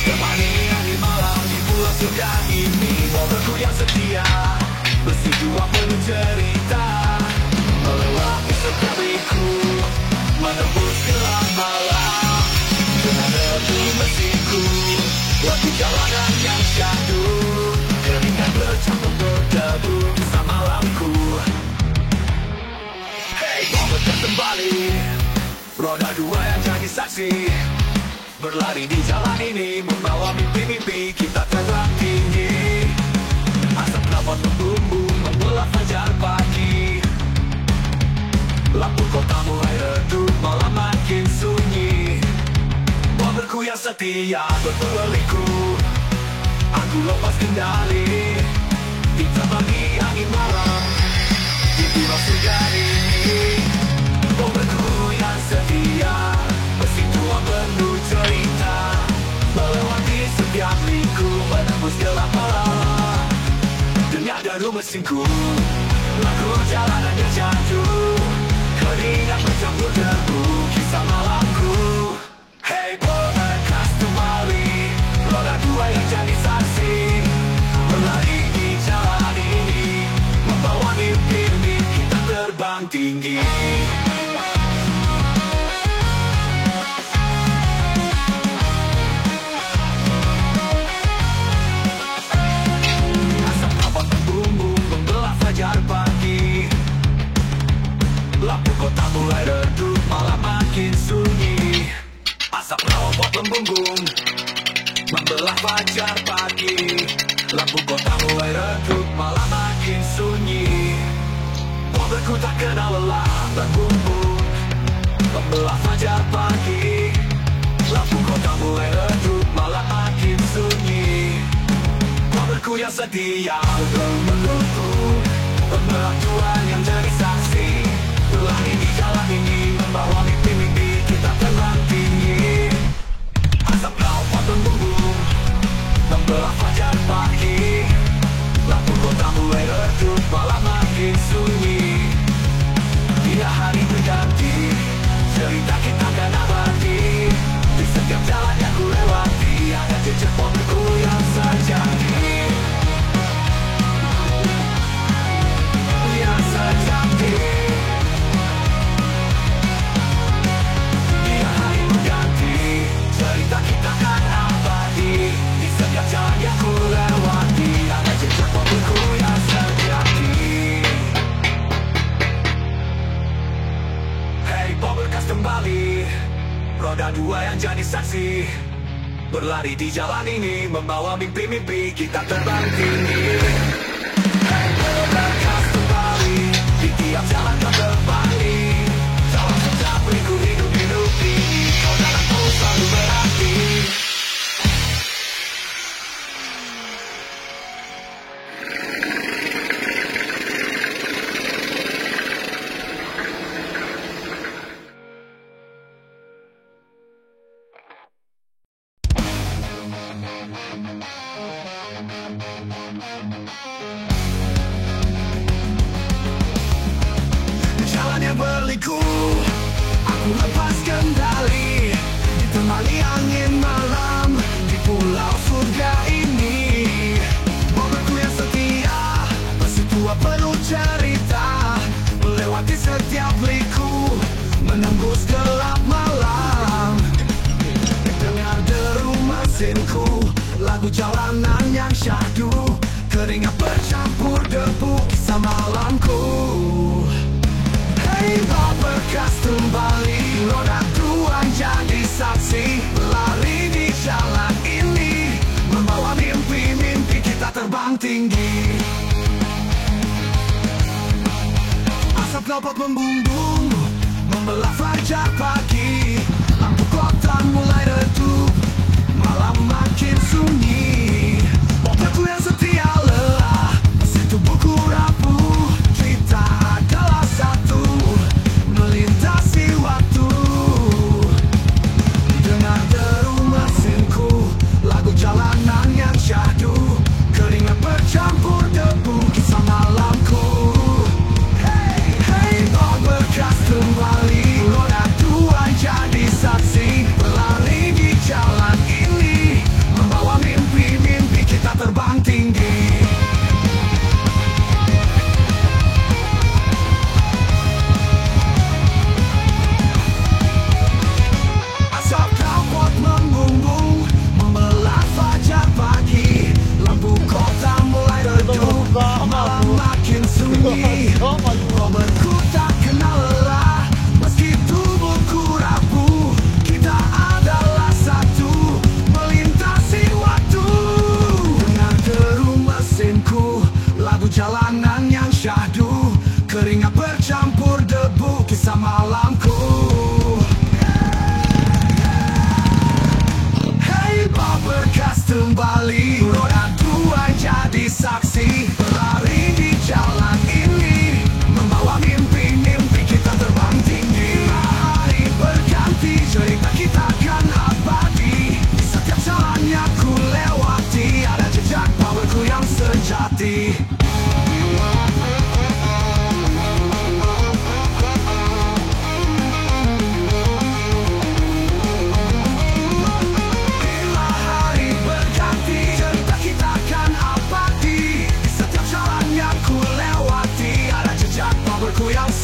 Temani hari malam di pulau surga ini, mobilku yang setia bersedia penuh cerita, melewati setiap liku, menembus gelap malam dengan debu mesinku, waktu jalanan yang syahdu, keringat bercampur berdebu kisah malamku. Hey, mobil kembali, roda dua yang jadi saksi, berlari di jalan ini, membawa mimpi-mimpi kita terbang tinggi. Asap knalpot membumbung, membelah fajar pagi. Lampu kota mulai redup, malam makin sunyi. Mobilku yang setia berpeliku, aku lepas kendali, ditemani angin malam di pulau surga ini. Mobilku yang setia bersitua penuh cerita, melewati setiap liku, menembus gelap malam dengan deru mesinku, lagu jalanan yang jatuh, keringat bercampur debu kisah malamku. Hey, berkas kembali, roda dua yang jadi saksi, berlari di jalan ini, membawa mimpi-mimpi kita terbang tinggi. Lampu kota mulai redup, malam makin sunyi. Asap knalpot membumbung, membelah fajar pagi. Lampu kota mulai redup, malam makin sunyi. Mobilku tak kenal lelah, berbumbung, membelah fajar pagi. Lampu kota mulai redup, malam makin sunyi. Mobilku yang setia menunggu, pembelah Tuhan yang jadi saksi, berlari di jalan ini, membawa mimpi-mimpi kita terbang tinggi. Asap knalpot membumbung, membelah fajar pagi. Lampu kota mulai redup, malam makin sunyi. Bila hari berganti, cerita kita akan abadi. Di setiap jalan yang ku lewati, ada jejak mobilku yang sejati, yang sejati. Cerita kita kan abadi, di setiap jalan yang ku lewati, ada jejak mobilku yang sejati. Hey, berkas kembali, roda dua yang jadi saksi, berlari di jalan ini, membawa mimpi-mimpi kita terbang tinggi. Hey, berkas kembali, di tiap jalan kau terbang. Dalam setiap liku hidup ini, kau dalamku selalu berarti. Jalan yang berliku, aku lepas kendali, ditemani angin malam di pulau surga ini. Mobilku yang setia bersetua penuh cerita, melewati setiap liku, menembus gelap malam. Dengar deru mesinku, lagu jalanan yang syahdu, keringat bercampur debu kisah malamku. Hey, berkas kembali, roda dua jadi saksi, berlari di jalan ini, membawa mimpi-mimpi kita terbang tinggi. Asap knalpot membumbung, membelah fajar pagi. Lampu kota mulai redup, malam makin sunyi. Mobilku yang setia lelah, mesin tubuhku rapuh, cerita adalah satu, melintasi waktu. Dengar deru mesinku, lagu jalanan yang syahdu, keringat bercampur debu kisah malamku. Hey, hey, perjalanan yang syahdu, keringat bercampur debu kisah malamku. Hey, Barbercast kembali, roda dua jadi saksi, berlari di jalan ini, membawa mimpi-mimpi kita terbang tinggi. Hari berganti, cerita kita kan abadi, di setiap jalannya ku lewati, ada jejak powerku yang sejati.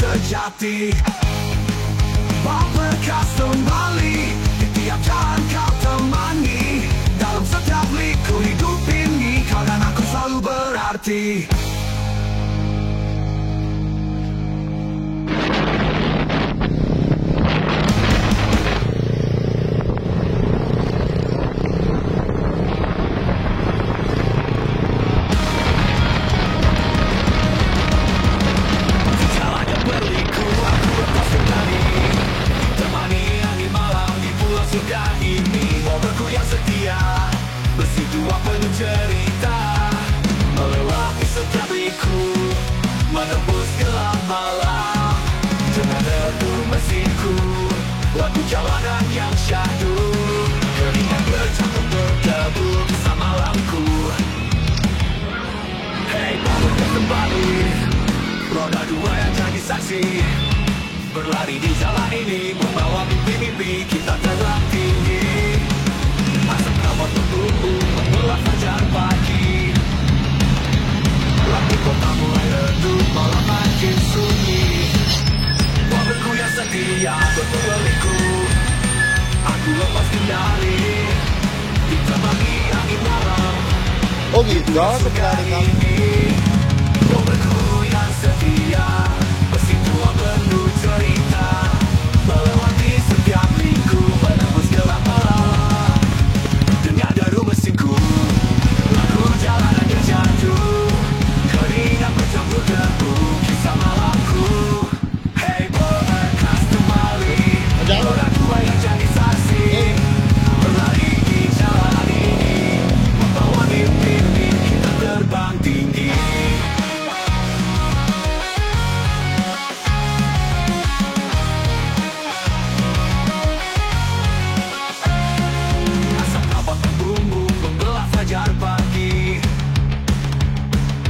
Sejati Barbercast kembali, di tiap jalan kau temani, dalam setiap liku hidup ini kau dan aku selalu berarti. Cerita melewati setiap liku, menembus gelap malam dengan debu mesinku, lagu jalanan yang syahdu, keringat bercampur berdebu kisah malamku. Hey, Barbercast kembali, roda dua yang jadi saksi, berlari di jalan ini, membawa mimpi-mimpi kita terbang tinggi. Asap kabut membumbung membelah fajar pagi, lampu kota mulai redup, malam makin sunyi. Mobilku yang setia berpeliku, aku lepas kendali, diterangi angin malam. Oh gitu, sebenarnya ini mobilku yang setia, bersitua penuh cerita, melewati setiap liku, menembus gelap malam.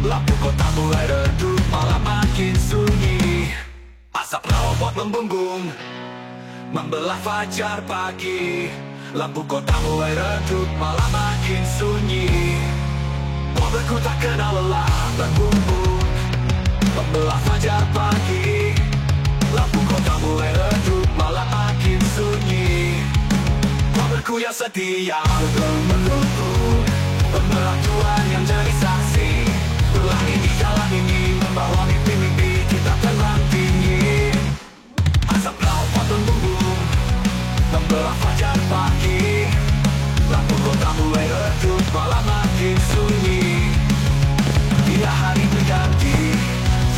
Lampu kota mulai redup, malam makin sunyi. Asap robot membumbung membelah fajar pagi, lampu kota mulai redup, malam makin sunyi. Mobilku tak kenal lelah berbumbung membelah fajar pagi, lampu kota mulai redup, malam makin sunyi. Mobilku yang setia bergemerlutut, pembelah Tuhan yang jadi saksi, berlari di jalan ini, membawa mimpi-mimpi kita terbang tinggi. Asap robot membumbung membelah fajar pagi, lampu kota mulai redup, malam makin sunyi. Bila hari berganti,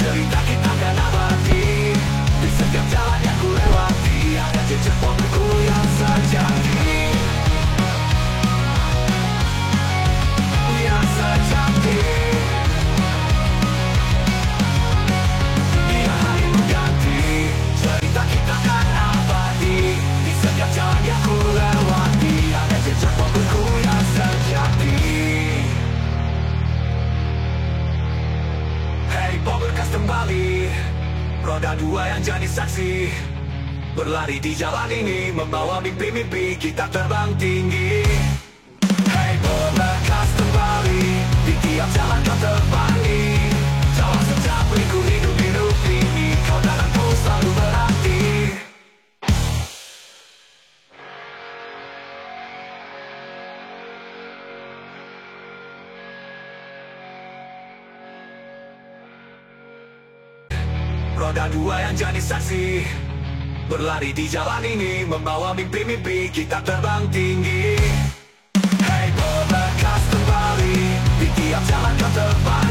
cerita kita akan abadi, di setiap jalan yang ku lewati, ada jejak mobilku yang sejati. Yang sejati. Bila hari berganti, cerita kita akan abadi, di setiap jalan yang ku lewati, ada jejak mobilku yang sejati. Hey, Barbercast kembali, roda dua yang jadi saksi, berlari di jalan ini, membawa mimpi-mimpi kita terbang tinggi. Hey, Barbercast kembali, di tiap jalan kau terbang. Jalan setiap liku hidup ini, kau dan aku selalu berarti. Roda dua yang jadi saksi, berlari di jalan ini, membawa mimpi-mimpi kita terbang tinggi. Hey, Barbercast kembali, di tiap jalan kau terbang.